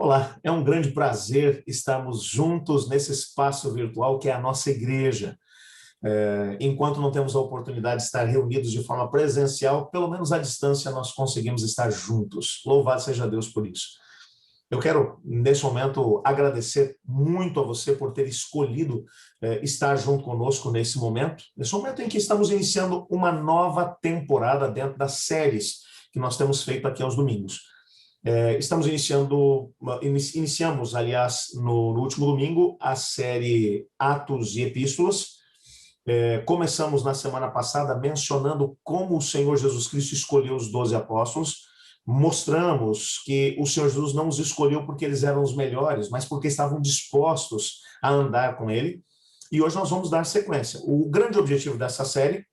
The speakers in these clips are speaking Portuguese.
Olá, é um grande prazer estarmos juntos nesse espaço virtual que é a nossa igreja. Enquanto não temos a oportunidade de estar reunidos de forma presencial, pelo menos à distância nós conseguimos estar juntos. Louvado seja Deus por isso. Eu quero, nesse momento, agradecer muito a você por ter escolhido estar junto conosco nesse momento em que estamos iniciando uma nova temporada dentro das séries que nós temos feito aqui aos domingos. Iniciamos, aliás, no último domingo, a série Atos e Epístolas. Começamos na semana passada mencionando como o Senhor Jesus Cristo escolheu os 12 apóstolos. Mostramos que o Senhor Jesus não os escolheu porque eles eram os melhores, mas porque estavam dispostos a andar com ele. E hoje nós vamos dar sequência. O grande objetivo dessa série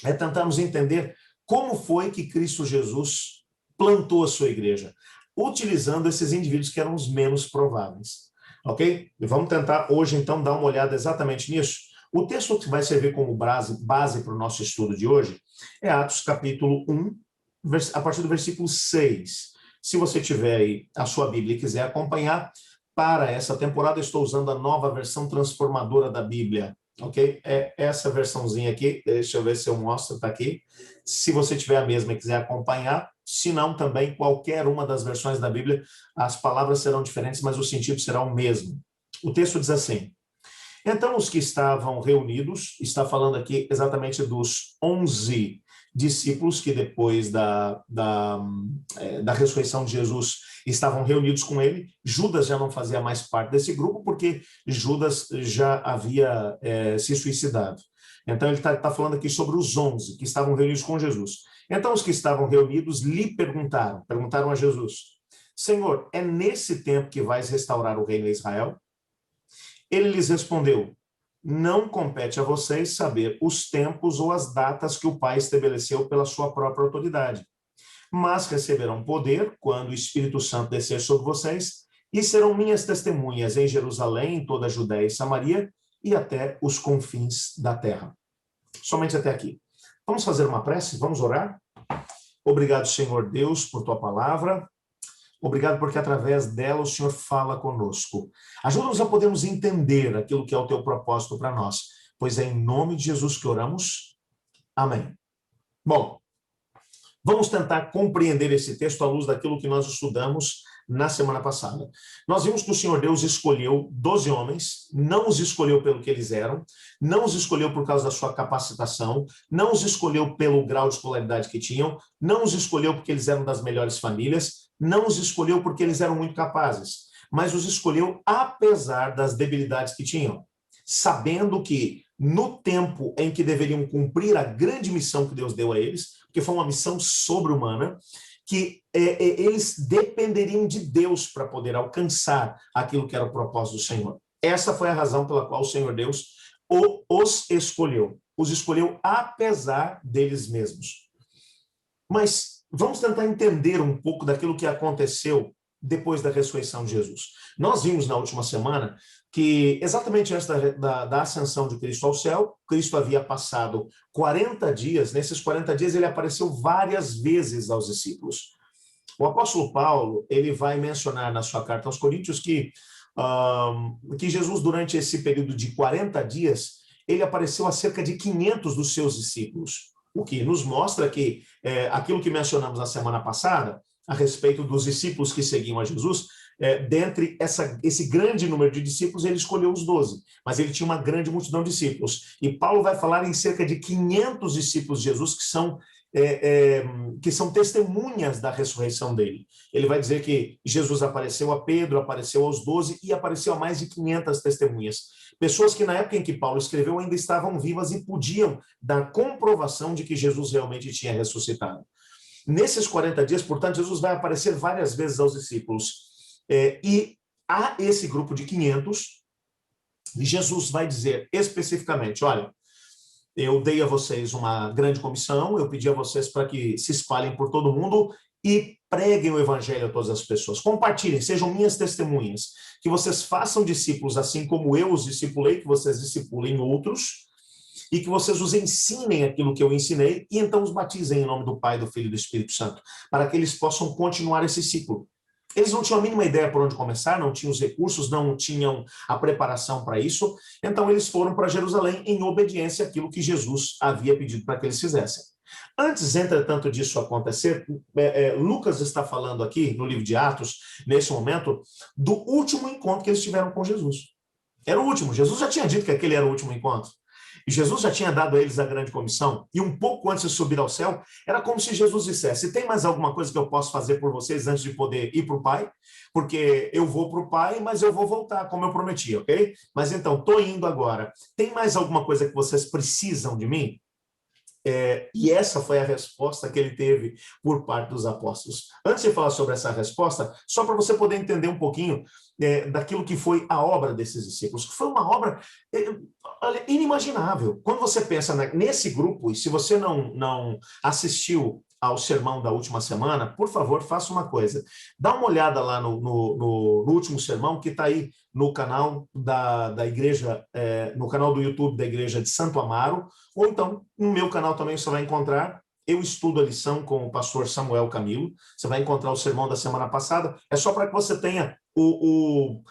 é tentarmos entender como foi que Cristo Jesus plantou a sua igreja, utilizando esses indivíduos que eram os menos prováveis. Ok? E vamos tentar hoje, então, dar uma olhada exatamente nisso. O texto que vai servir como base para o nosso estudo de hoje é Atos capítulo 1, a partir do versículo 6. Se você tiver aí a sua Bíblia e quiser acompanhar, para essa temporada eu estou usando a nova versão transformadora da Bíblia. Ok? É essa versãozinha aqui, deixa eu ver se eu mostro, tá aqui. Se você tiver a mesma e quiser acompanhar, se não, também qualquer uma das versões da Bíblia, as palavras serão diferentes, mas o sentido será o mesmo. O texto diz assim: então os que estavam reunidos, está falando aqui exatamente dos 11 discípulos que depois da ressurreição de Jesus estavam reunidos com ele. Judas já não fazia mais parte desse grupo, porque Judas já havia se suicidado. Então ele está falando aqui sobre os 11 que estavam reunidos com Jesus. Então os que estavam reunidos lhe perguntaram a Jesus: Senhor, é nesse tempo que vais restaurar o reino de Israel? Ele lhes respondeu: não compete a vocês saber os tempos ou as datas que o Pai estabeleceu pela sua própria autoridade, mas receberão poder quando o Espírito Santo descer sobre vocês e serão minhas testemunhas em Jerusalém, em toda a Judéia e Samaria e até os confins da terra. Somente até aqui. Vamos fazer uma prece? Vamos orar? Obrigado, Senhor Deus, por tua palavra. Obrigado porque através dela o Senhor fala conosco. Ajuda-nos a podermos entender aquilo que é o teu propósito para nós, pois é em nome de Jesus que oramos. Amém. Bom, vamos tentar compreender esse texto à luz daquilo que nós estudamos na semana passada. Nós vimos que o Senhor Deus escolheu 12 homens, não os escolheu pelo que eles eram, não os escolheu por causa da sua capacitação, não os escolheu pelo grau de escolaridade que tinham, não os escolheu porque eles eram das melhores famílias, não os escolheu porque eles eram muito capazes, mas os escolheu apesar das debilidades que tinham, sabendo que no tempo em que deveriam cumprir a grande missão que Deus deu a eles, porque foi uma missão sobre-humana, que eles dependeriam de Deus para poder alcançar aquilo que era o propósito do Senhor. Essa foi a razão pela qual o Senhor Deus os escolheu apesar deles mesmos. Mas vamos tentar entender um pouco daquilo que aconteceu depois da ressurreição de Jesus. Nós vimos na última semana que exatamente antes da ascensão de Cristo ao céu, Cristo havia passado 40 dias, nesses 40 dias ele apareceu várias vezes aos discípulos. O apóstolo Paulo, ele vai mencionar na sua carta aos Coríntios que Jesus, durante esse período de 40 dias, ele apareceu a cerca de 500 dos seus discípulos, o que nos mostra que aquilo que mencionamos na semana passada, a respeito dos discípulos que seguiam a Jesus, dentre esse grande número de discípulos, ele escolheu os 12, mas ele tinha uma grande multidão de discípulos. E Paulo vai falar em cerca de 500 discípulos de Jesus que são testemunhas da ressurreição dele. Ele vai dizer que Jesus apareceu a Pedro, apareceu aos 12 e apareceu a mais de 500 testemunhas. Pessoas que na época em que Paulo escreveu ainda estavam vivas e podiam dar comprovação de que Jesus realmente tinha ressuscitado. Nesses 40 dias, portanto, Jesus vai aparecer várias vezes aos discípulos. E a esse grupo de 500, Jesus vai dizer especificamente: olha, eu dei a vocês uma grande comissão, eu pedi a vocês para que se espalhem por todo mundo e preguem o evangelho a todas as pessoas. Compartilhem, sejam minhas testemunhas, que vocês façam discípulos assim como eu os discipulei, que vocês discipulem outros, e que vocês os ensinem aquilo que eu ensinei, e então os batizem em nome do Pai, do Filho e do Espírito Santo, para que eles possam continuar esse ciclo. Eles não tinham a mínima ideia por onde começar, não tinham os recursos, não tinham a preparação para isso, então eles foram para Jerusalém em obediência àquilo que Jesus havia pedido para que eles fizessem. Antes, entretanto, disso acontecer, Lucas está falando aqui, no livro de Atos, nesse momento, do último encontro que eles tiveram com Jesus. Era o último, Jesus já tinha dito que aquele era o último encontro. E Jesus já tinha dado a eles a grande comissão, e um pouco antes de subir ao céu, era como se Jesus dissesse: tem mais alguma coisa que eu posso fazer por vocês antes de poder ir para o Pai? Porque eu vou para o Pai, mas eu vou voltar, como eu prometi, ok? Mas então, estou indo agora. Tem mais alguma coisa que vocês precisam de mim? E essa foi a resposta que ele teve por parte dos apóstolos. Antes de falar sobre essa resposta, só para você poder entender um pouquinho daquilo que foi a obra desses discípulos, que foi uma obra inimaginável. Quando você pensa nesse grupo, e se você não assistiu ao sermão da última semana, por favor, faça uma coisa. Dá uma olhada lá no último sermão, que está aí no canal da igreja, no canal do YouTube da Igreja de Santo Amaro, ou então no meu canal também você vai encontrar. Eu estudo a lição com o pastor Samuel Camilo. Você vai encontrar o sermão da semana passada. É só para que você tenha o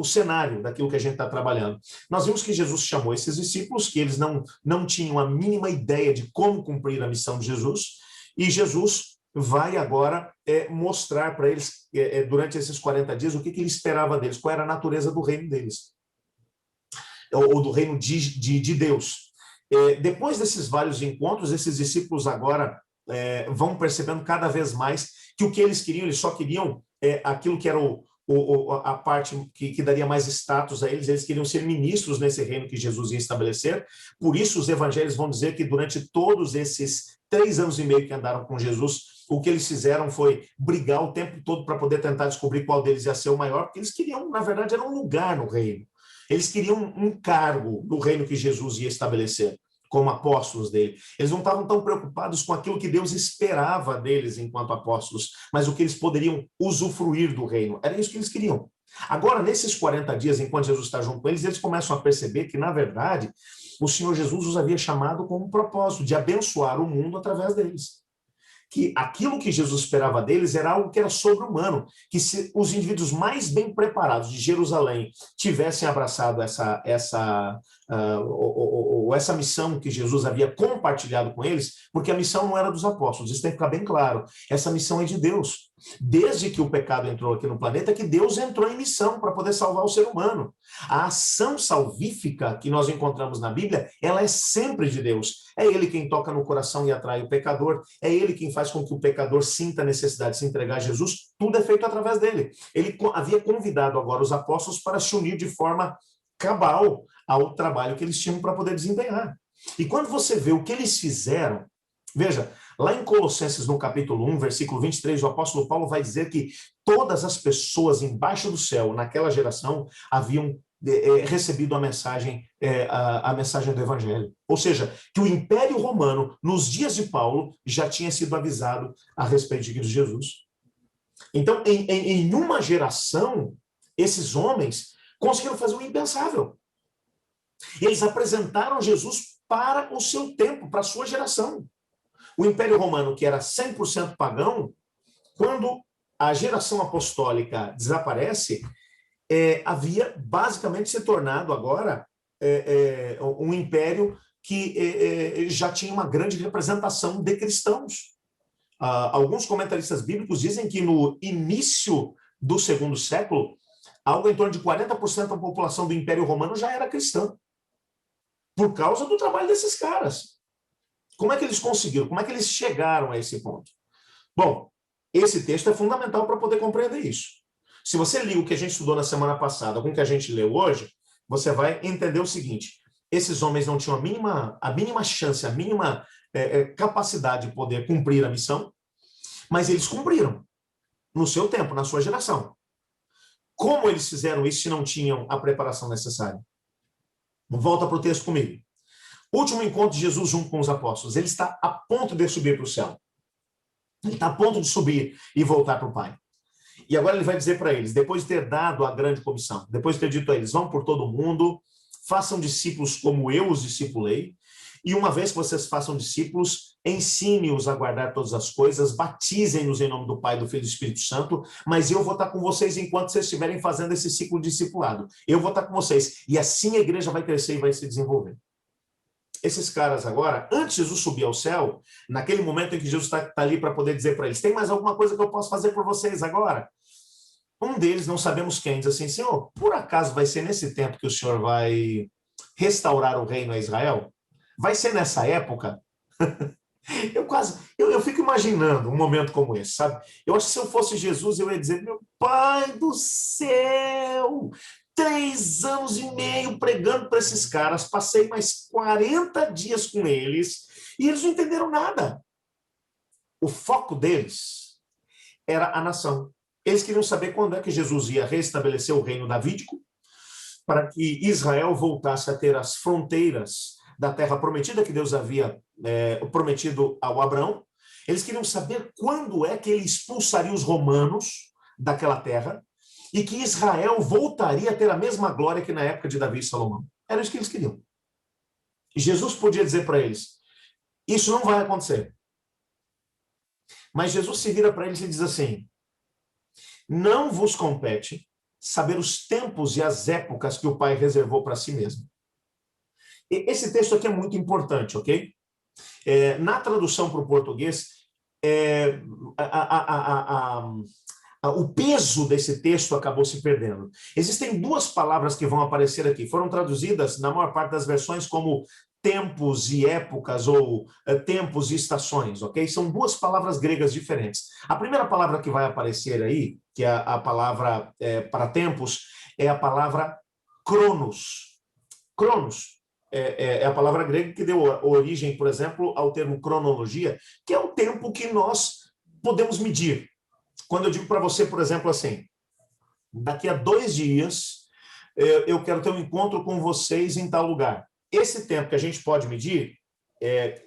cenário daquilo que a gente está trabalhando. Nós vimos que Jesus chamou esses discípulos, que eles não tinham a mínima ideia de como cumprir a missão de Jesus, e Jesus vai agora mostrar para eles, durante esses 40 dias, o que ele esperava deles, qual era a natureza do reino deles, ou do reino de Deus. Depois desses vários encontros, esses discípulos agora vão percebendo cada vez mais que o que eles queriam, eles só queriam aquilo que era a parte que daria mais status a eles queriam ser ministros nesse reino que Jesus ia estabelecer. Por isso os evangelhos vão dizer que durante todos esses 3 anos e meio que andaram com Jesus, o que eles fizeram foi brigar o tempo todo para poder tentar descobrir qual deles ia ser o maior, porque eles queriam, na verdade, era um lugar no reino. Eles queriam um cargo no reino que Jesus ia estabelecer, como apóstolos dele. Eles não estavam tão preocupados com aquilo que Deus esperava deles enquanto apóstolos, mas o que eles poderiam usufruir do reino. Era isso que eles queriam. Agora, nesses 40 dias, enquanto Jesus está junto com eles, eles começam a perceber que, na verdade, o Senhor Jesus os havia chamado com um propósito de abençoar o mundo através deles. Que aquilo que Jesus esperava deles era algo que era sobre-humano, que se os indivíduos mais bem preparados de Jerusalém tivessem abraçado essa missão que Jesus havia compartilhado com eles, porque a missão não era dos apóstolos, isso tem que ficar bem claro, essa missão é de Deus. Desde que o pecado entrou aqui no planeta, que Deus entrou em missão para poder salvar o ser humano. A ação salvífica que nós encontramos na Bíblia, ela é sempre de Deus. É Ele quem toca no coração e atrai o pecador, é Ele quem faz com que o pecador sinta a necessidade de se entregar a Jesus, tudo é feito através dele. Ele havia convidado agora os apóstolos para se unir de forma cabal ao trabalho que eles tinham para poder desempenhar. E quando você vê o que eles fizeram, veja, lá em Colossenses, no capítulo 1, versículo 23, o apóstolo Paulo vai dizer que todas as pessoas embaixo do céu, naquela geração, haviam recebido a mensagem do Evangelho. Ou seja, que o Império Romano, nos dias de Paulo, já tinha sido avisado a respeito de Jesus. Então, em uma geração, esses homens conseguiram fazer o impensável. Eles apresentaram Jesus para o seu tempo, para a sua geração. O Império Romano, que era 100% pagão, quando a geração apostólica desaparece, havia basicamente se tornado agora um império que já tinha uma grande representação de cristãos. Alguns comentaristas bíblicos dizem que no início do 2º século, algo em torno de 40% da população do Império Romano já era cristã, por causa do trabalho desses caras. Como é que eles conseguiram? Como é que eles chegaram a esse ponto? Bom, esse texto é fundamental para poder compreender isso. Se você liga o que a gente estudou na semana passada com o que a gente leu hoje, você vai entender o seguinte: esses homens não tinham a mínima chance, a mínima capacidade de poder cumprir a missão, mas eles cumpriram no seu tempo, na sua geração. Como eles fizeram isso se não tinham a preparação necessária? Volta para o texto comigo. Último encontro de Jesus junto com os apóstolos. Ele está a ponto de subir para o céu. Ele está a ponto de subir e voltar para o Pai. E agora ele vai dizer para eles, depois de ter dado a grande comissão, depois de ter dito a eles, vão por todo mundo, façam discípulos como eu os discipulei, E uma vez que vocês façam discípulos, ensine-os a guardar todas as coisas, batizem-nos em nome do Pai, do Filho e do Espírito Santo, mas eu vou estar com vocês enquanto vocês estiverem fazendo esse ciclo de discipulado. Eu vou estar com vocês. E assim a igreja vai crescer e vai se desenvolver. Esses caras agora, antes de Jesus subir ao céu, naquele momento em que Jesus está ali para poder dizer para eles, tem mais alguma coisa que eu posso fazer por vocês agora? Um deles, não sabemos quem, diz assim, Senhor, por acaso vai ser nesse tempo que o Senhor vai restaurar o reino a Israel? Vai ser nessa época? Eu fico imaginando um momento como esse, sabe? Eu acho que se eu fosse Jesus, eu ia dizer, meu Pai do céu, 3 anos e meio pregando para esses caras, passei mais 40 dias com eles, e eles não entenderam nada. O foco deles era a nação. Eles queriam saber quando é que Jesus ia restabelecer o reino davídico, para que Israel voltasse a ter as fronteiras da terra prometida que Deus havia prometido ao Abraão. Eles queriam saber quando é que ele expulsaria os romanos daquela terra e que Israel voltaria a ter a mesma glória que na época de Davi e Salomão. Era isso que eles queriam. E Jesus podia dizer para eles, isso não vai acontecer. Mas Jesus se vira para eles e diz assim, não vos compete saber os tempos e as épocas que o Pai reservou para si mesmo. E esse texto aqui é muito importante, ok? Na tradução para o português, o peso desse texto acabou se perdendo. Existem 2 palavras que vão aparecer aqui. Foram traduzidas, na maior parte das versões, como tempos e épocas ou tempos e estações, ok? São 2 palavras gregas diferentes. A primeira palavra que vai aparecer aí, que é a palavra para tempos, é a palavra cronos. Cronos é a palavra grega que deu origem, por exemplo, ao termo cronologia, que é o tempo que nós podemos medir. Quando eu digo para você, por exemplo, assim, daqui a 2 dias eu quero ter um encontro com vocês em tal lugar. Esse tempo que a gente pode medir,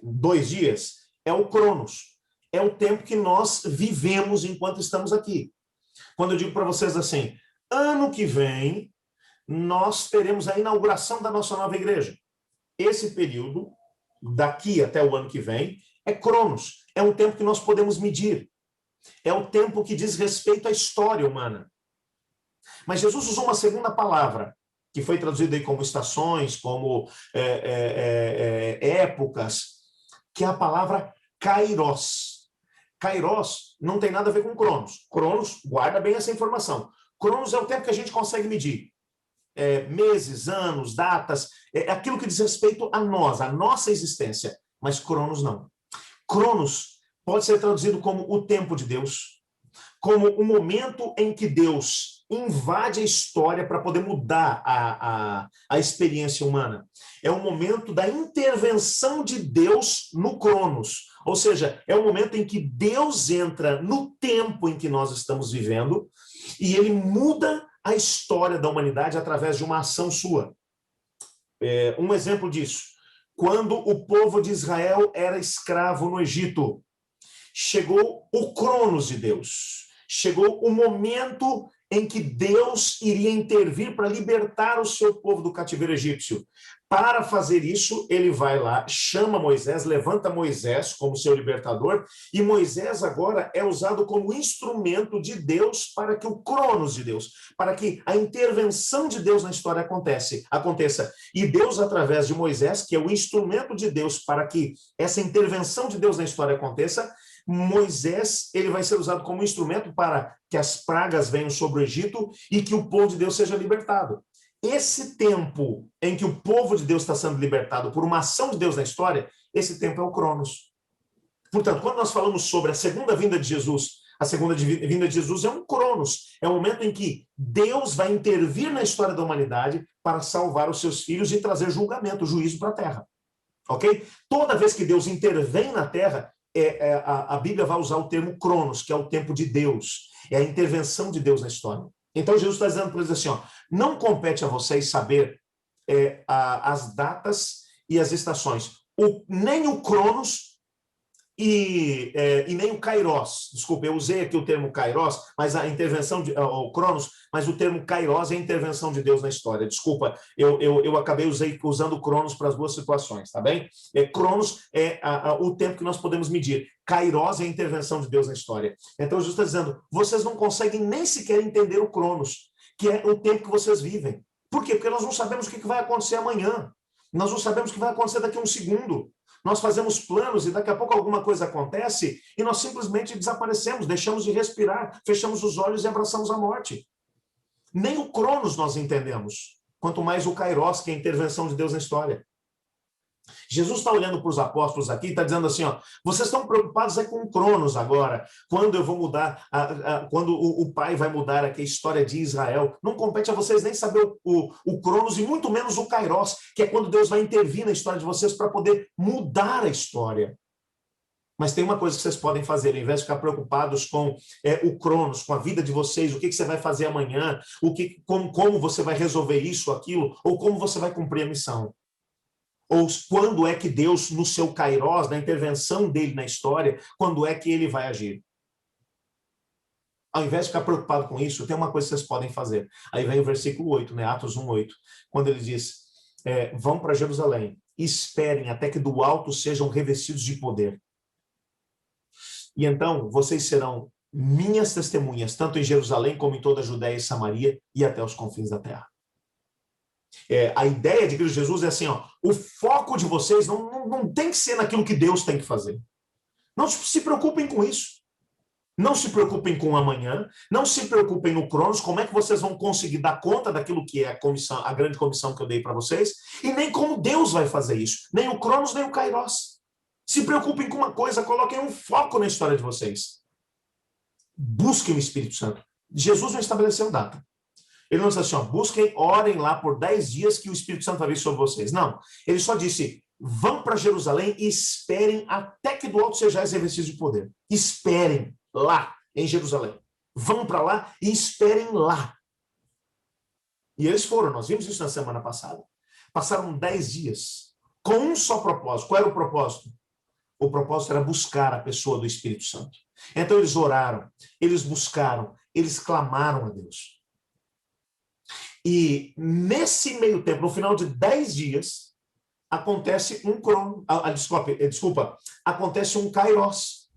2 dias, é o cronos. É o tempo que nós vivemos enquanto estamos aqui. Quando eu digo para vocês assim, ano que vem, nós teremos a inauguração da nossa nova igreja. Esse período, daqui até o ano que vem, é cronos. É um tempo que nós podemos medir. É o tempo que diz respeito à história humana. Mas Jesus usou uma segunda palavra, que foi traduzida aí como estações, como épocas, que é a palavra kairos. Kairos não tem nada a ver com cronos. Cronos, guarda bem essa informação. Cronos é o tempo que a gente consegue medir. Meses, anos, datas, é aquilo que diz respeito a nós, a nossa existência. Mas cronos não. Cronos pode ser traduzido como o tempo de Deus, como o momento em que Deus invade a história para poder mudar a experiência humana. É o momento da intervenção de Deus no Cronos, ou seja, é o momento em que Deus entra no tempo em que nós estamos vivendo e ele muda a história da humanidade através de uma ação sua. Um exemplo disso, quando o povo de Israel era escravo no Egito, chegou o Cronos de Deus, chegou o momento em que Deus iria intervir para libertar o seu povo do cativeiro egípcio. Para fazer isso, ele vai lá, chama Moisés, levanta Moisés como seu libertador, e Moisés agora é usado como instrumento de Deus para que o Cronos de Deus, para que a intervenção de Deus na história aconteça. E Deus, através de Moisés, que é o instrumento de Deus para que essa intervenção de Deus na história aconteça, Moisés, ele vai ser usado como instrumento para que as pragas venham sobre o Egito e que o povo de Deus seja libertado. Esse tempo em que o povo de Deus está sendo libertado por uma ação de Deus na história, esse tempo é o Cronos. Portanto, quando nós falamos sobre a segunda vinda de Jesus, a segunda vinda de Jesus é um Cronos, é o momento em que Deus vai intervir na história da humanidade para salvar os seus filhos e trazer julgamento, juízo para a terra. Ok? Toda vez que Deus intervém na terra, a Bíblia vai usar o termo Cronos, que é o tempo de Deus, é a intervenção de Deus na história. Então Jesus está dizendo para eles assim, ó, não compete a vocês saber as datas e as estações, nem o Cronos, e nem o kairos. Desculpa, eu usei aqui o termo kairos, mas a intervenção, o cronos, mas o termo kairos é a intervenção de Deus na história. Desculpa, eu acabei usando o cronos para as duas situações, tá bem? Cronos é o tempo que nós podemos medir. Kairos é a intervenção de Deus na história. Então, Jesus está dizendo, vocês não conseguem nem sequer entender o cronos, que é o tempo que vocês vivem. Por quê? Porque nós não sabemos o que vai acontecer amanhã. Nós não sabemos o que vai acontecer daqui a um segundo. Nós fazemos planos e daqui a pouco alguma coisa acontece e nós simplesmente desaparecemos, deixamos de respirar, fechamos os olhos e abraçamos a morte. Nem o cronos nós entendemos, quanto mais o kairos, que é a intervenção de Deus na história. Jesus está olhando para os apóstolos aqui e está dizendo assim, ó, vocês estão preocupados com o cronos agora, quando eu vou mudar, quando o pai vai mudar aqui a história de Israel. Não compete a vocês nem saber o cronos e muito menos o kairos, que é quando Deus vai intervir na história de vocês para poder mudar a história. Mas tem uma coisa que vocês podem fazer, ao invés de ficar preocupados com o cronos, com a vida de vocês, o que você vai fazer amanhã, como você vai resolver isso, aquilo, ou como você vai cumprir a missão. Ou quando é que Deus, no seu kairos, na intervenção dele na história, quando é que ele vai agir? Ao invés de ficar preocupado com isso, tem uma coisa que vocês podem fazer. Aí vem o versículo 8, né? Atos 1:8, quando ele diz, vão para Jerusalém, esperem até que do alto sejam revestidos de poder. E então, vocês serão minhas testemunhas, tanto em Jerusalém como em toda a Judéia e Samaria e até os confins da terra. A ideia de Cristo Jesus é assim, ó, o foco de vocês não tem que ser naquilo que Deus tem que fazer. Não se preocupem com isso. Não se preocupem com o amanhã, não se preocupem no cronos, como é que vocês vão conseguir dar conta daquilo que é a grande comissão que eu dei para vocês, e nem como Deus vai fazer isso, nem o cronos, nem o kairos. Se preocupem com uma coisa, coloquem um foco na história de vocês. Busquem o Espírito Santo. Jesus não estabeleceu data. Ele não disse assim, ó, busquem, orem lá por 10 dias que o Espírito Santo vai vir sobre vocês. Não, ele só disse, vão para Jerusalém e esperem até que do alto sejais revestidos de poder. Esperem lá, em Jerusalém. Vão para lá e esperem lá. E eles foram, nós vimos isso na semana passada. Passaram 10 dias, com um só propósito. Qual era o propósito? O propósito era buscar a pessoa do Espírito Santo. Então eles oraram, eles buscaram, eles clamaram a Deus. E nesse meio tempo, no final de 10 dias, acontece um acontece um kairos.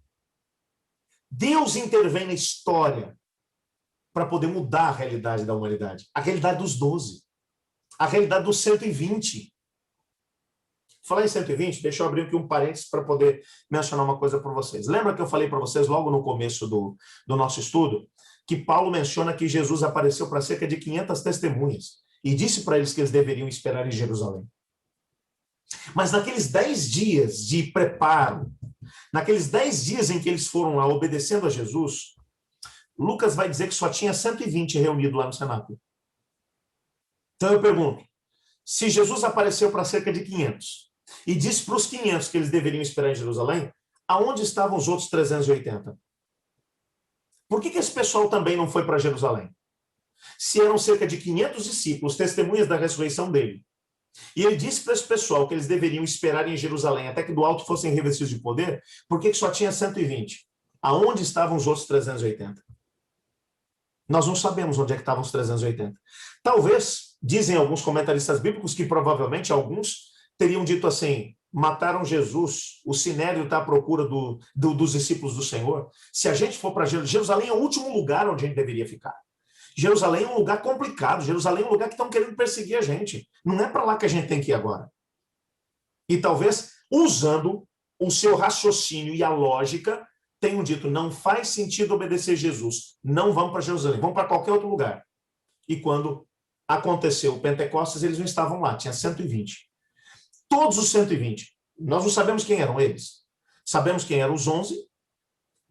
Deus intervém na história para poder mudar a realidade da humanidade. A realidade dos 12. A realidade dos 120. Falar em 120, deixa eu abrir aqui um parênteses para poder mencionar uma coisa para vocês. Lembra que eu falei para vocês logo no começo do nosso estudo que Paulo menciona que Jesus apareceu para cerca de 500 testemunhas e disse para eles que eles deveriam esperar em Jerusalém. Mas naqueles 10 dias de preparo, naqueles 10 dias em que eles foram lá obedecendo a Jesus, Lucas vai dizer que só tinha 120 reunidos lá no cenáculo. Então eu pergunto, se Jesus apareceu para cerca de 500 e disse para os 500 que eles deveriam esperar em Jerusalém, aonde estavam os outros 380? Por que esse pessoal também não foi para Jerusalém? Se eram cerca de 500 discípulos, testemunhas da ressurreição dele, e ele disse para esse pessoal que eles deveriam esperar em Jerusalém até que do alto fossem revestidos de poder, por que só tinha 120? Aonde estavam os outros 380? Nós não sabemos onde é que estavam os 380. Talvez, dizem alguns comentaristas bíblicos, que provavelmente alguns teriam dito assim, mataram Jesus, o Sinédrio está à procura dos discípulos do Senhor. Se a gente for para Jerusalém, é o último lugar onde a gente deveria ficar. Jerusalém é um lugar complicado, Jerusalém é um lugar que estão querendo perseguir a gente. Não é para lá que a gente tem que ir agora. E talvez, usando o seu raciocínio e a lógica, tenham dito, não faz sentido obedecer Jesus, não vão para Jerusalém, vão para qualquer outro lugar. E quando aconteceu o Pentecostes, eles não estavam lá, tinha 120. Todos os 120. Nós não sabemos quem eram eles. Sabemos quem eram os 11.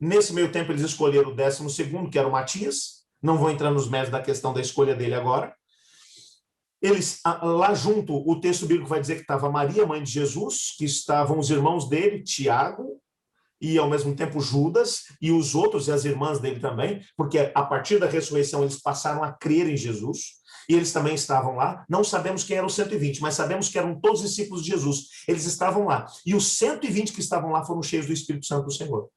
Nesse meio tempo, eles escolheram o 12º, que era o Matias. Não vou entrar nos méritos da questão da escolha dele agora. Eles, lá junto, o texto bíblico vai dizer que estava Maria, mãe de Jesus, que estavam os irmãos dele, Tiago, e ao mesmo tempo Judas, e os outros e as irmãs dele também, porque a partir da ressurreição eles passaram a crer em Jesus. e eles também estavam lá. Não sabemos quem eram os 120, mas sabemos que eram todos discípulos de Jesus. Eles estavam lá. E os 120 que estavam lá foram cheios do Espírito Santo do Senhor.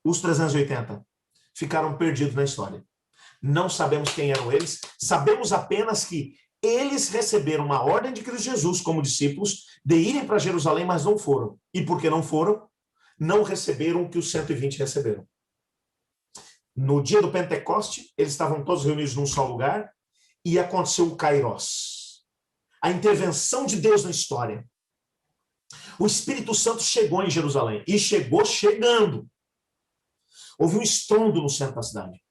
Os 380 ficaram perdidos na história. Não sabemos quem eram eles, sabemos apenas que eles receberam uma ordem de Cristo Jesus como discípulos de irem para Jerusalém, mas não foram. E porque não foram, não receberam o que os 120 receberam. No dia do Pentecoste, eles estavam todos reunidos num só lugar e aconteceu o Kairos. A intervenção de Deus na história. O Espírito Santo chegou em Jerusalém e chegou chegando. Houve um estrondo no centro da cidade.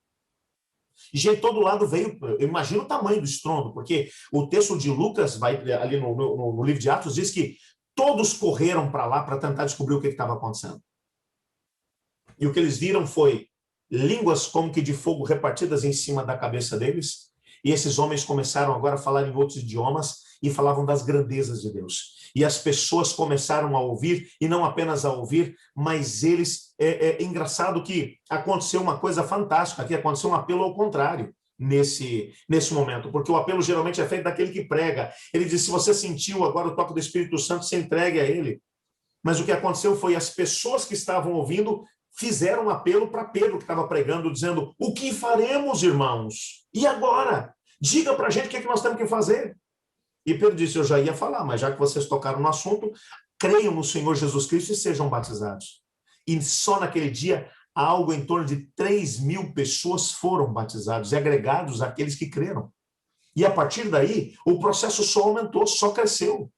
E gente de todo lado veio, eu imagino o tamanho do estrondo, porque o texto de Lucas, vai ali no livro de Atos, diz que todos correram para lá para tentar descobrir o que estava acontecendo. E o que eles viram foi línguas como que de fogo repartidas em cima da cabeça deles, e esses homens começaram agora a falar em outros idiomas e falavam das grandezas de Deus. E as pessoas começaram a ouvir, e não apenas a ouvir, mas eles... É engraçado que aconteceu uma coisa fantástica, que aconteceu um apelo ao contrário nesse momento, porque o apelo geralmente é feito daquele que prega. Ele diz, se você sentiu agora o toque do Espírito Santo, se entregue a ele. Mas o que aconteceu foi as pessoas que estavam ouvindo fizeram um apelo para Pedro, que estava pregando, dizendo, o que faremos, irmãos? E agora? Diga para a gente o que é que nós temos que fazer. E Pedro disse, eu já ia falar, mas já que vocês tocaram no assunto, creiam no Senhor Jesus Cristo e sejam batizados. E só naquele dia, algo em torno de 3.000 pessoas foram batizados e agregados àqueles que creram. E a partir daí, o processo só aumentou, só cresceu.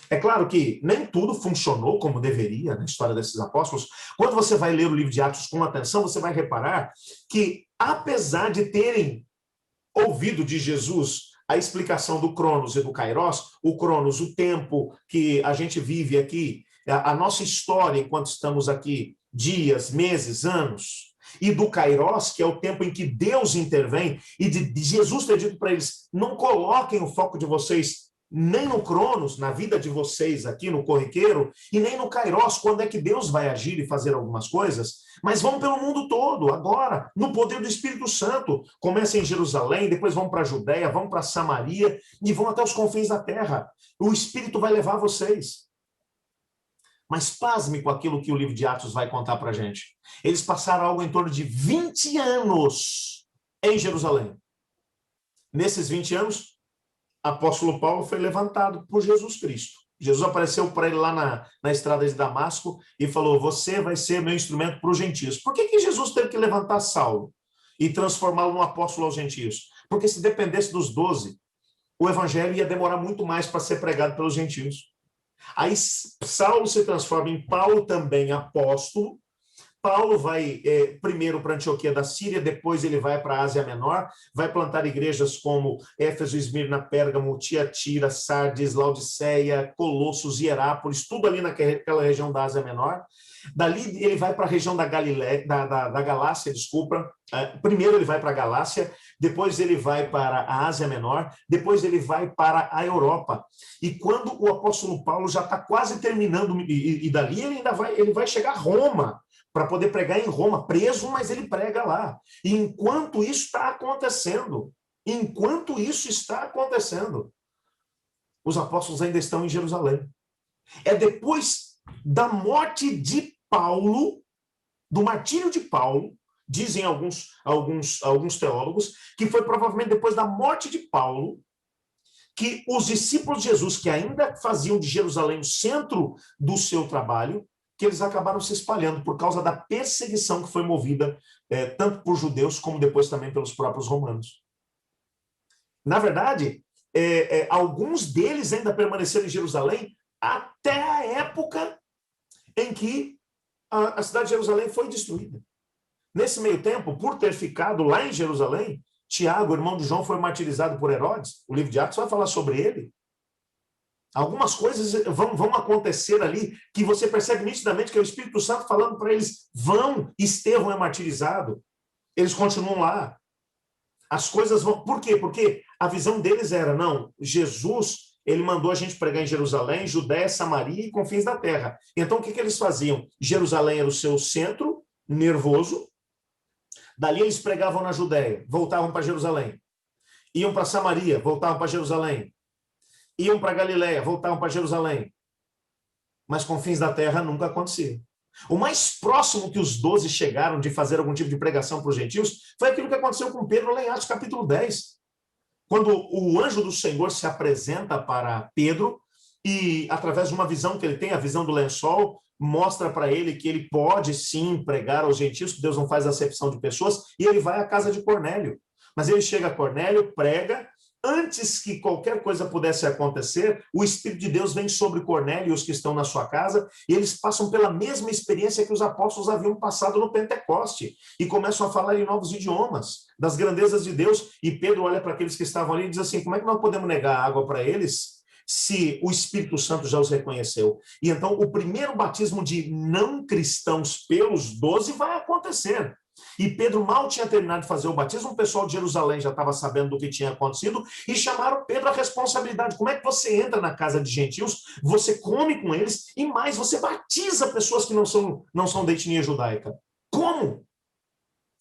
É claro que nem tudo funcionou como deveria na história desses apóstolos. Quando você vai ler o livro de Atos com atenção, você vai reparar que, apesar de terem ouvido de Jesus a explicação do Cronos e do Kairos, o Cronos, o tempo que a gente vive aqui, a nossa história enquanto estamos aqui, dias, meses, anos, e do Kairos, que é o tempo em que Deus intervém, e de Jesus ter dito para eles, não coloquem o foco de vocês nem no Cronos, na vida de vocês aqui no corriqueiro, e nem no Kairos, quando é que Deus vai agir e fazer algumas coisas, mas vão pelo mundo todo, agora, no poder do Espírito Santo. Começa em Jerusalém, depois vão para a Judéia, vão para Samaria, e vão até os confins da terra. O Espírito vai levar vocês. Mas pasme com aquilo que o livro de Atos vai contar para a gente. Eles passaram algo em torno de 20 anos em Jerusalém. Nesses 20 anos, apóstolo Paulo foi levantado por Jesus Cristo. Jesus apareceu para ele lá na estrada de Damasco e falou, você vai ser meu instrumento para os gentios. Por que Jesus teve que levantar Saulo e transformá-lo num apóstolo aos gentios? Porque se dependesse dos 12, o evangelho ia demorar muito mais para ser pregado pelos gentios. Aí Saulo se transforma em Paulo, também apóstolo. Paulo vai primeiro para Antioquia da Síria, depois ele vai para a Ásia Menor, vai plantar igrejas como Éfeso, Esmirna, Pérgamo, Tiatira, Sardes, Laodiceia, Colossos, Hierápolis, tudo ali naquela região da Ásia Menor. Dali ele vai para a região da Galileia, da Galácia, desculpa. Primeiro ele vai para a Galácia, depois ele vai para a Ásia Menor, depois ele vai para a Europa. E quando o apóstolo Paulo já está quase terminando, e dali ele vai chegar a Roma, para poder pregar em Roma, preso, mas ele prega lá. E enquanto isso está acontecendo, os apóstolos ainda estão em Jerusalém. É depois da morte de Paulo, do martírio de Paulo, dizem alguns teólogos, que foi provavelmente depois da morte de Paulo, que os discípulos de Jesus, que ainda faziam de Jerusalém o centro do seu trabalho, que eles acabaram se espalhando por causa da perseguição que foi movida tanto por judeus como depois também pelos próprios romanos. Na verdade, alguns deles ainda permaneceram em Jerusalém até a época em que a cidade de Jerusalém foi destruída. Nesse meio tempo, por ter ficado lá em Jerusalém, Tiago, irmão de João, foi martirizado por Herodes. O livro de Atos vai falar sobre ele. Algumas coisas vão acontecer ali que você percebe nitidamente que é o Espírito Santo falando para eles, vão, Estevão é martirizado. Eles continuam lá. As coisas vão... Por quê? Porque a visão deles era, não, Jesus, ele mandou a gente pregar em Jerusalém, Judéia, Samaria e confins da terra. Então, o que eles faziam? Jerusalém era o seu centro nervoso, Dali eles pregavam na Judéia, voltavam para Jerusalém. Iam para Samaria, voltavam para Jerusalém. Iam para Galiléia, voltavam para Jerusalém. Mas confins da terra nunca acontecia. O mais próximo que os 12 chegaram de fazer algum tipo de pregação para os gentios foi aquilo que aconteceu com Pedro lá em Atos capítulo 10. Quando o anjo do Senhor se apresenta para Pedro e, através de uma visão que ele tem, a visão do lençol, mostra para ele que ele pode sim pregar aos gentios, que Deus não faz acepção de pessoas, e ele vai à casa de Cornélio. Mas ele chega a Cornélio, prega. Antes que qualquer coisa pudesse acontecer, o Espírito de Deus vem sobre Cornélio e os que estão na sua casa, e eles passam pela mesma experiência que os apóstolos haviam passado no Pentecoste, e começam a falar em novos idiomas, das grandezas de Deus, e Pedro olha para aqueles que estavam ali e diz assim, como é que nós podemos negar água para eles, se o Espírito Santo já os reconheceu? E então o primeiro batismo de não cristãos pelos 12 vai acontecer. E Pedro mal tinha terminado de fazer o batismo, o pessoal de Jerusalém já estava sabendo do que tinha acontecido e chamaram Pedro à responsabilidade. Como é que você entra na casa de gentios, você come com eles e mais, você batiza pessoas que não são da etnia judaica? Como?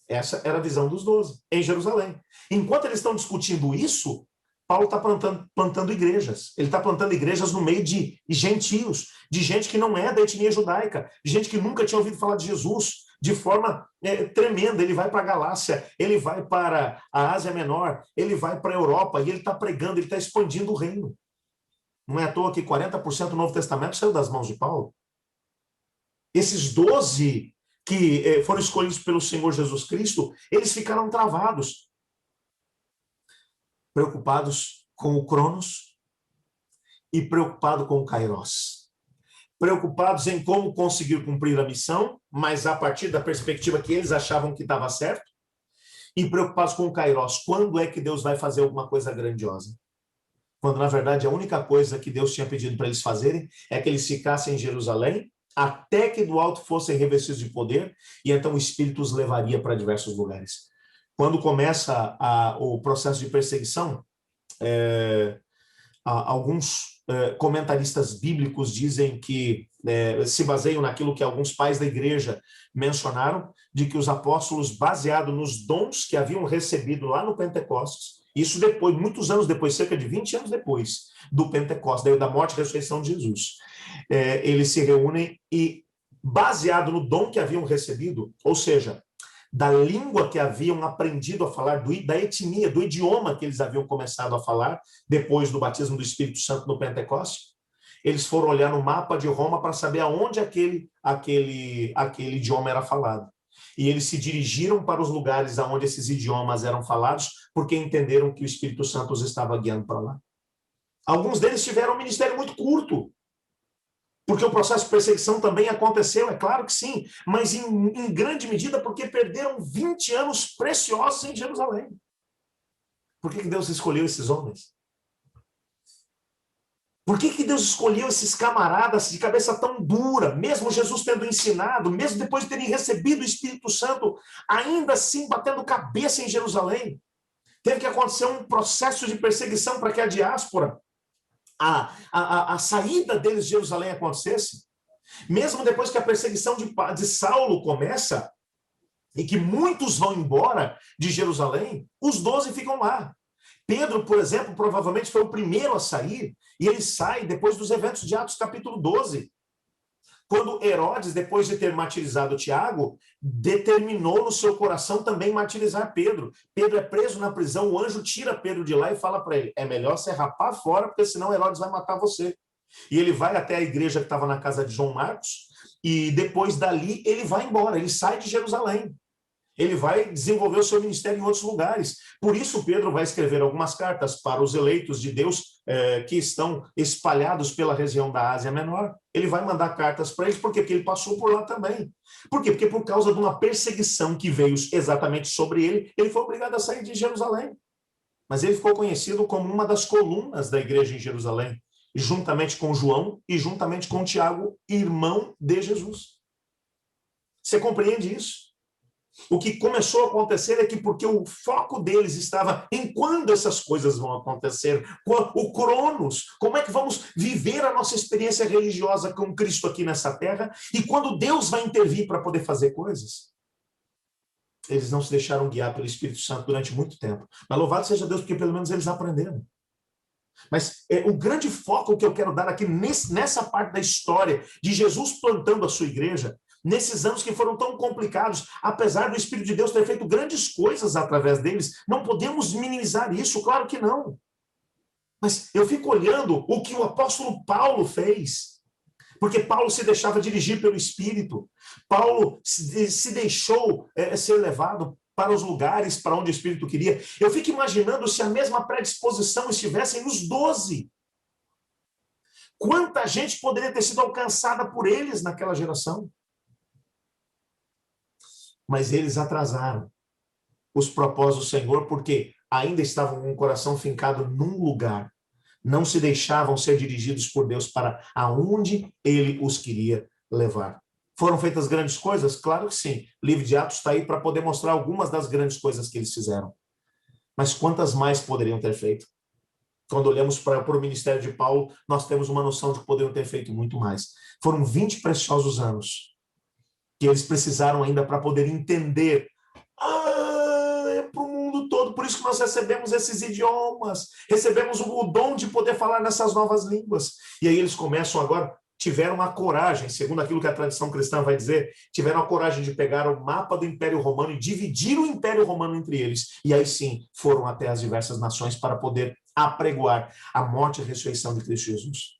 Essa era a visão dos 12, em Jerusalém. Enquanto eles estão discutindo isso, Paulo está plantando igrejas. Ele está plantando igrejas no meio de gentios, de gente que não é da etnia judaica, de gente que nunca tinha ouvido falar de Jesus, de forma tremenda. Ele vai para a Galácia, ele vai para a Ásia Menor, ele vai para a Europa, e ele está pregando, ele está expandindo o reino. Não é à toa que 40% do Novo Testamento saiu das mãos de Paulo. Esses 12 que foram escolhidos pelo Senhor Jesus Cristo, eles ficaram travados, preocupados com o Cronos e preocupados com o Kairos. Preocupados em como conseguir cumprir a missão, mas a partir da perspectiva que eles achavam que estava certo, e preocupados com o Kairos, quando é que Deus vai fazer alguma coisa grandiosa? Quando, na verdade, a única coisa que Deus tinha pedido para eles fazerem é que eles ficassem em Jerusalém, até que do alto fossem revestidos de poder, e então o Espírito os levaria para diversos lugares. Quando começa o processo de perseguição, alguns comentaristas bíblicos dizem que se baseiam naquilo que alguns pais da igreja mencionaram, de que os apóstolos, baseado nos dons que haviam recebido lá no Pentecostes, isso depois, muitos anos depois, cerca de 20 anos depois do Pentecostes, da morte e ressurreição de Jesus, eles se reúnem e, baseado no dom que haviam recebido, ou seja, da língua que haviam aprendido a falar, da etnia, do idioma que eles haviam começado a falar, depois do batismo do Espírito Santo no Pentecoste, eles foram olhar no mapa de Roma para saber aonde aquele idioma era falado. E eles se dirigiram para os lugares aonde esses idiomas eram falados, porque entenderam que o Espírito Santo os estava guiando para lá. Alguns deles tiveram um ministério muito curto, porque o processo de perseguição também aconteceu, é claro que sim, mas em grande medida porque perderam 20 anos preciosos em Jerusalém. Por que Deus escolheu esses homens? Por que Deus escolheu esses camaradas de cabeça tão dura, mesmo Jesus tendo ensinado, mesmo depois de terem recebido o Espírito Santo, ainda assim batendo cabeça em Jerusalém? Teve que acontecer um processo de perseguição para que a diáspora, a saída deles de Jerusalém acontecesse. Mesmo depois que a perseguição de Saulo começa, e que muitos vão embora de Jerusalém, os 12 ficam lá. Pedro, por exemplo, provavelmente foi o primeiro a sair, e ele sai depois dos eventos de Atos capítulo 12. Quando Herodes, depois de ter martirizado Tiago, determinou no seu coração também martirizar Pedro. Pedro é preso na prisão, o anjo tira Pedro de lá e fala para ele, é melhor você rapar fora, porque senão Herodes vai matar você. E ele vai até a igreja que estava na casa de João Marcos, e depois dali ele vai embora, ele sai de Jerusalém. Ele vai desenvolver o seu ministério em outros lugares. Por isso, Pedro vai escrever algumas cartas para os eleitos de Deus que estão espalhados pela região da Ásia Menor. Ele vai mandar cartas para eles, por quê? Porque ele passou por lá também. Por quê? Porque por causa de uma perseguição que veio exatamente sobre ele, ele foi obrigado a sair de Jerusalém. Mas ele ficou conhecido como uma das colunas da igreja em Jerusalém, juntamente com João e juntamente com Tiago, irmão de Jesus. Você compreende isso? O que começou a acontecer é que porque o foco deles estava em quando essas coisas vão acontecer, o Cronos, como é que vamos viver a nossa experiência religiosa com Cristo aqui nessa terra, e quando Deus vai intervir para poder fazer coisas. eles não se deixaram guiar pelo Espírito Santo durante muito tempo. Mas louvado seja Deus, porque pelo menos eles aprenderam. Mas o grande foco que eu quero dar aqui nessa parte da história de Jesus plantando a sua igreja, nesses anos que foram tão complicados, apesar do Espírito de Deus ter feito grandes coisas através deles, não podemos minimizar isso, claro que não. Mas eu fico olhando o que o apóstolo Paulo fez, porque Paulo se deixava dirigir pelo Espírito, Paulo se deixou ser levado para os lugares para onde o Espírito queria. Eu fico imaginando se a mesma predisposição estivesse nos 12. Quanta gente poderia ter sido alcançada por eles naquela geração? Mas eles atrasaram os propósitos do Senhor, porque ainda estavam com o coração fincado num lugar. Não se deixavam ser dirigidos por Deus para aonde Ele os queria levar. Foram feitas grandes coisas? Claro que sim. O livro de Atos está aí para poder mostrar algumas das grandes coisas que eles fizeram. Mas quantas mais poderiam ter feito? Quando olhamos para o ministério de Paulo, nós temos uma noção de que poderiam ter feito muito mais. Foram 20 preciosos anos que eles precisaram ainda para poder entender. É para o mundo todo, por isso que nós recebemos esses idiomas, recebemos o dom de poder falar nessas novas línguas. E aí eles começam agora, tiveram a coragem, segundo aquilo que a tradição cristã vai dizer, tiveram a coragem de pegar o mapa do Império Romano e dividir o Império Romano entre eles. E aí sim, foram até as diversas nações para poder apregoar a morte e a ressurreição de Cristo Jesus.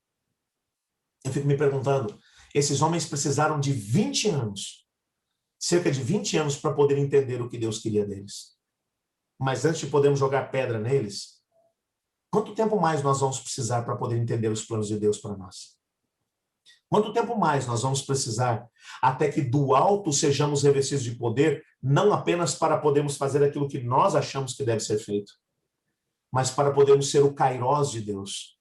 Eu fico me perguntando, esses homens precisaram de 20 anos, cerca de 20 anos para poder entender o que Deus queria deles. Mas antes de podermos jogar pedra neles, quanto tempo mais nós vamos precisar para poder entender os planos de Deus para nós? Quanto tempo mais nós vamos precisar até que do alto sejamos revestidos de poder, não apenas para podermos fazer aquilo que nós achamos que deve ser feito, mas para podermos ser o Kairós de Deus.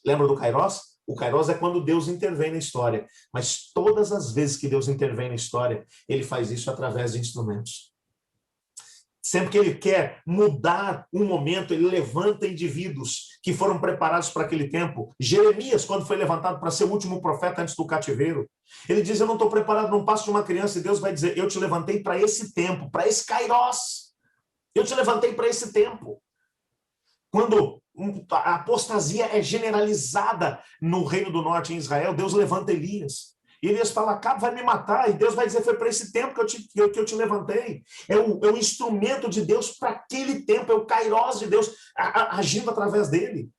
Lembra do Kairós? O Kairós é quando Deus intervém na história, mas todas as vezes que Deus intervém na história, ele faz isso através de instrumentos. Sempre que ele quer mudar um momento, ele levanta indivíduos que foram preparados para aquele tempo. Jeremias, quando foi levantado para ser o último profeta antes do cativeiro, ele diz, eu não estou preparado num passo de uma criança, e Deus vai dizer, eu te levantei para esse tempo, para esse Kairós. Eu te levantei para esse tempo. Quando a apostasia é generalizada no Reino do Norte, em Israel, Deus levanta Elias. E Elias fala, Acabe vai me matar. E Deus vai dizer, foi para esse tempo que eu te levantei. É o instrumento de Deus para aquele tempo, é o Kairós de Deus agindo através dele.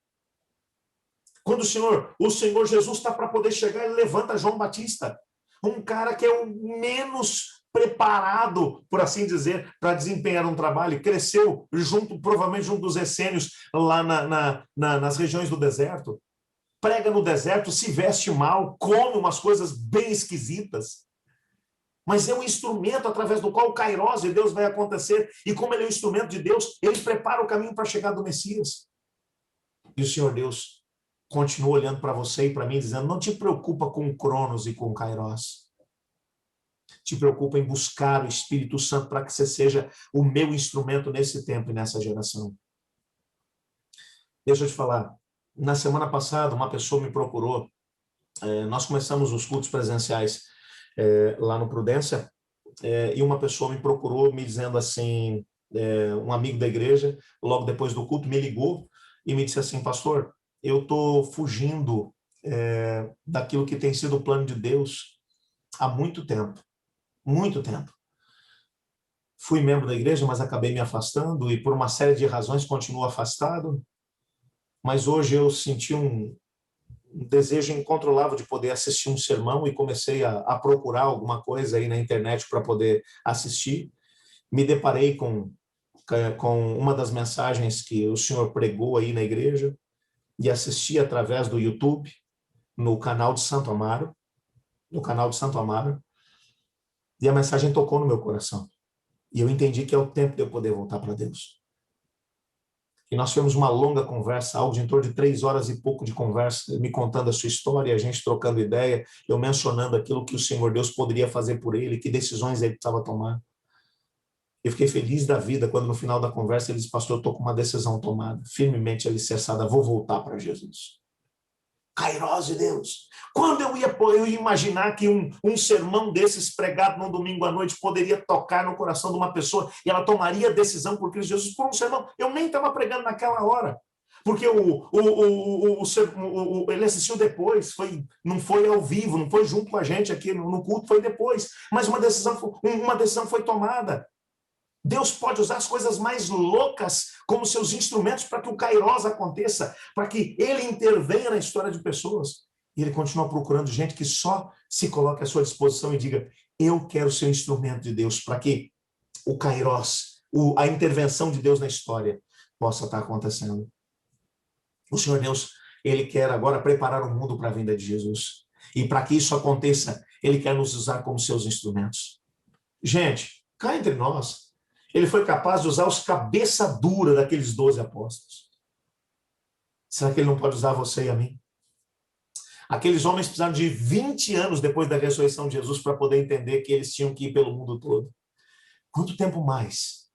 Quando o Senhor Jesus está para poder chegar, ele levanta João Batista. Um cara que é o menos preparado, por assim dizer, para desempenhar um trabalho. Cresceu provavelmente junto dos essênios, lá nas regiões do deserto. Prega no deserto, se veste mal, come umas coisas bem esquisitas. Mas é um instrumento através do qual o Kairós de Deus vai acontecer. E como ele é um instrumento de Deus, ele prepara o caminho para a chegada do Messias. E o Senhor Deus continua olhando para você e para mim, dizendo, não te preocupa com o Cronos e com o Kairós. Te preocupa em buscar o Espírito Santo para que você seja o meu instrumento nesse tempo e nessa geração. Deixa eu te falar. Na semana passada, uma pessoa me procurou. Nós começamos os cultos presenciais lá no Prudência, e uma pessoa me procurou me dizendo assim, um amigo da igreja, logo depois do culto, me ligou e me disse assim, pastor, eu estou fugindo daquilo que tem sido o plano de Deus há muito tempo. Muito tempo. Fui membro da igreja, mas acabei me afastando e por uma série de razões continuo afastado. Mas hoje eu senti um desejo incontrolável de poder assistir um sermão e comecei a procurar alguma coisa aí na internet para poder assistir. Me deparei com uma das mensagens que o senhor pregou aí na igreja e assisti através do YouTube, no canal de Santo Amaro, e a mensagem tocou no meu coração. E eu entendi que é o tempo de eu poder voltar para Deus. E nós tivemos uma longa conversa, algo de em torno de 3 horas e pouco de conversa, me contando a sua história, a gente trocando ideia, eu mencionando aquilo que o Senhor Deus poderia fazer por ele, que decisões ele precisava tomar. Eu fiquei feliz da vida quando no final da conversa ele disse, pastor, eu estou com uma decisão tomada, firmemente alicerçada, vou voltar para Jesus. Kairós de Deus. Quando eu ia imaginar que um sermão desses pregado no domingo à noite poderia tocar no coração de uma pessoa e ela tomaria decisão por Cristo Jesus por um sermão? Eu nem estava pregando naquela hora. Porque ele assistiu depois, não foi ao vivo, não foi junto com a gente aqui no culto, foi depois. Mas uma decisão foi tomada. Deus pode usar as coisas mais loucas como seus instrumentos para que o Kairós aconteça, para que ele intervenha na história de pessoas. E ele continua procurando gente que só se coloque à sua disposição e diga: eu quero ser um instrumento de Deus, para que o Kairós, a intervenção de Deus na história, possa estar acontecendo. O Senhor Deus, ele quer agora preparar o mundo para a vinda de Jesus. E para que isso aconteça, ele quer nos usar como seus instrumentos. Gente, cá entre nós, ele foi capaz de usar os cabeça dura daqueles 12 apóstolos. Será que ele não pode usar você e a mim? Aqueles homens precisaram de 20 anos depois da ressurreição de Jesus para poder entender que eles tinham que ir pelo mundo todo. Quanto tempo mais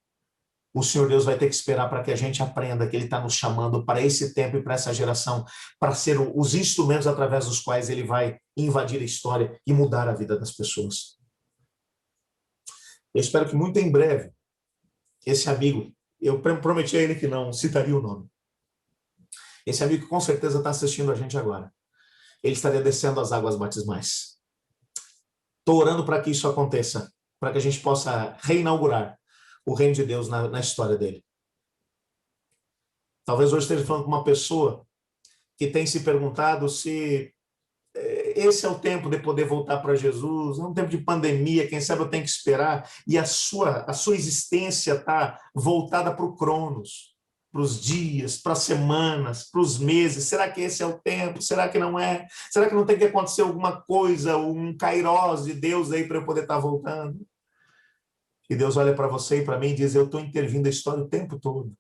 o Senhor Deus vai ter que esperar para que a gente aprenda que ele está nos chamando para esse tempo e para essa geração, para ser os instrumentos através dos quais ele vai invadir a história e mudar a vida das pessoas? Eu espero que muito em breve, esse amigo, eu prometi a ele que não citaria o nome, esse amigo que com certeza está assistindo a gente agora, ele estaria descendo as águas batismais. Estou orando para que isso aconteça, para que a gente possa reinaugurar o reino de Deus na história dele. Talvez hoje esteja falando com uma pessoa que tem se perguntado se esse é o tempo de poder voltar para Jesus, é um tempo de pandemia, quem sabe eu tenho que esperar, e a sua existência está voltada para o Cronos, para os dias, para as semanas, para os meses. Será que esse é o tempo? Será que não é? Será que não tem que acontecer alguma coisa, um kairós de Deus aí para eu poder estar voltando? E Deus olha para você e para mim e diz: eu estou intervindo a história o tempo todo.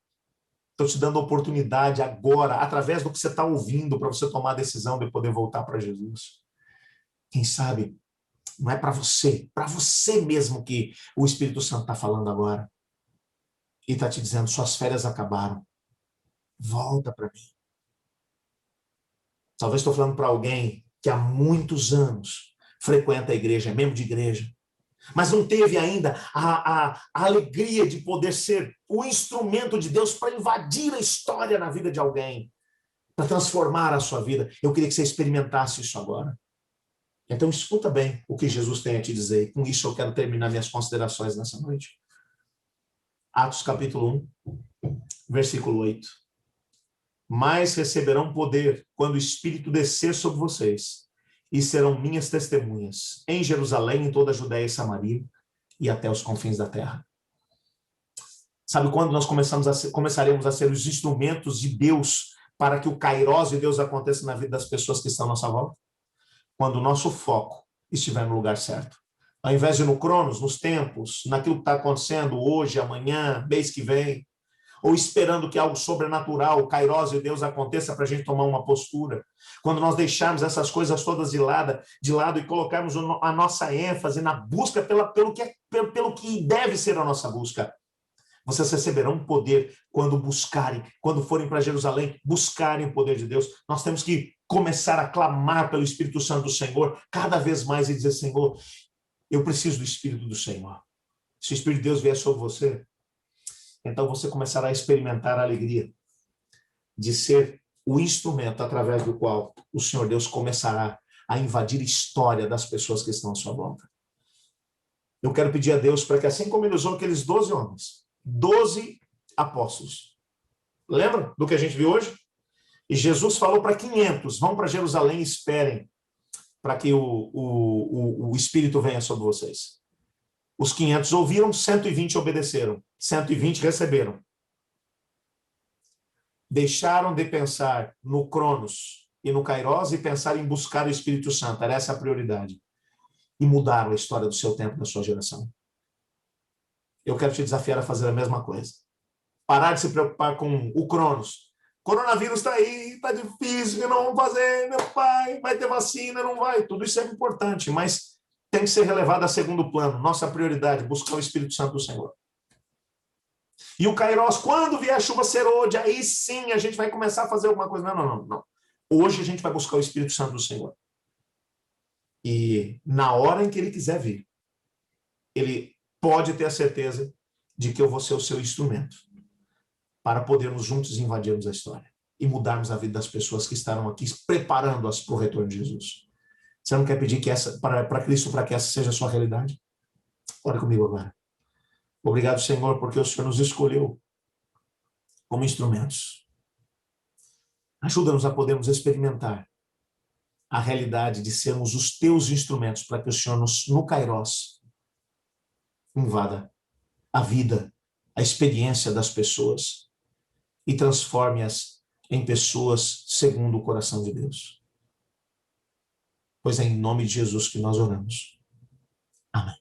Estou te dando oportunidade agora, através do que você está ouvindo, para você tomar a decisão de poder voltar para Jesus. Quem sabe, não é para você mesmo que o Espírito Santo está falando agora. E está te dizendo: suas férias acabaram. Volta para mim. Talvez estou falando para alguém que há muitos anos frequenta a igreja, é membro de igreja, mas não teve ainda a alegria de poder ser o instrumento de Deus para invadir a história na vida de alguém, para transformar a sua vida. Eu queria que você experimentasse isso agora. Então escuta bem o que Jesus tem a te dizer. E com isso eu quero terminar minhas considerações nessa noite. Atos capítulo 1, versículo 8. Mas receberão poder quando o Espírito descer sobre vocês, e serão minhas testemunhas em Jerusalém, em toda a Judéia e Samaria, e até os confins da terra. Sabe quando nós começaremos a ser os instrumentos de Deus para que o kairós de Deus aconteça na vida das pessoas que estão à nossa volta? Quando o nosso foco estiver no lugar certo. Ao invés de no cronos, nos tempos, naquilo que está acontecendo hoje, amanhã, mês que vem, ou esperando que algo sobrenatural, o kairós de Deus aconteça para a gente tomar uma postura. Quando nós deixarmos essas coisas todas de lado e colocarmos a nossa ênfase na busca pelo que deve ser a nossa busca. Vocês receberão poder quando buscarem, quando forem para Jerusalém, buscarem o poder de Deus. Nós temos que começar a clamar pelo Espírito Santo do Senhor cada vez mais e dizer: Senhor, eu preciso do Espírito do Senhor. Se o Espírito de Deus vier sobre você, então você começará a experimentar a alegria de ser o instrumento através do qual o Senhor Deus começará a invadir a história das pessoas que estão à sua volta. Eu quero pedir a Deus para que, assim como ele usou aqueles 12 homens, 12 apóstolos, lembra do que a gente viu hoje? E Jesus falou para 500, vão para Jerusalém e esperem para que o Espírito venha sobre vocês. Os 500 ouviram, 120 obedeceram, 120 receberam. Deixaram de pensar no Cronos e no Kairós e pensar em buscar o Espírito Santo. Era essa a prioridade. E mudaram a história do seu tempo, da sua geração. Eu quero te desafiar a fazer a mesma coisa. Parar de se preocupar com o Cronos. Coronavírus está aí, está difícil, não vamos fazer, meu pai, vai ter vacina, não vai. Tudo isso é importante, mas tem que ser relevado a segundo plano. Nossa prioridade, buscar o Espírito Santo do Senhor. E o kairós, quando vier a chuva serôdia, aí sim a gente vai começar a fazer alguma coisa. Não. Hoje a gente vai buscar o Espírito Santo do Senhor. E na hora em que ele quiser vir, ele pode ter a certeza de que eu vou ser o seu instrumento para podermos juntos invadirmos a história e mudarmos a vida das pessoas que estarão aqui, preparando-as para o retorno de Jesus. Você não quer pedir que para Cristo, para que essa seja a sua realidade? Ore comigo agora. Obrigado, Senhor, porque o Senhor nos escolheu como instrumentos. Ajuda-nos a podermos experimentar a realidade de sermos os teus instrumentos para que o Senhor no Kairos invada a vida, a experiência das pessoas e transforme-as em pessoas segundo o coração de Deus. Pois é em nome de Jesus que nós oramos. Amém.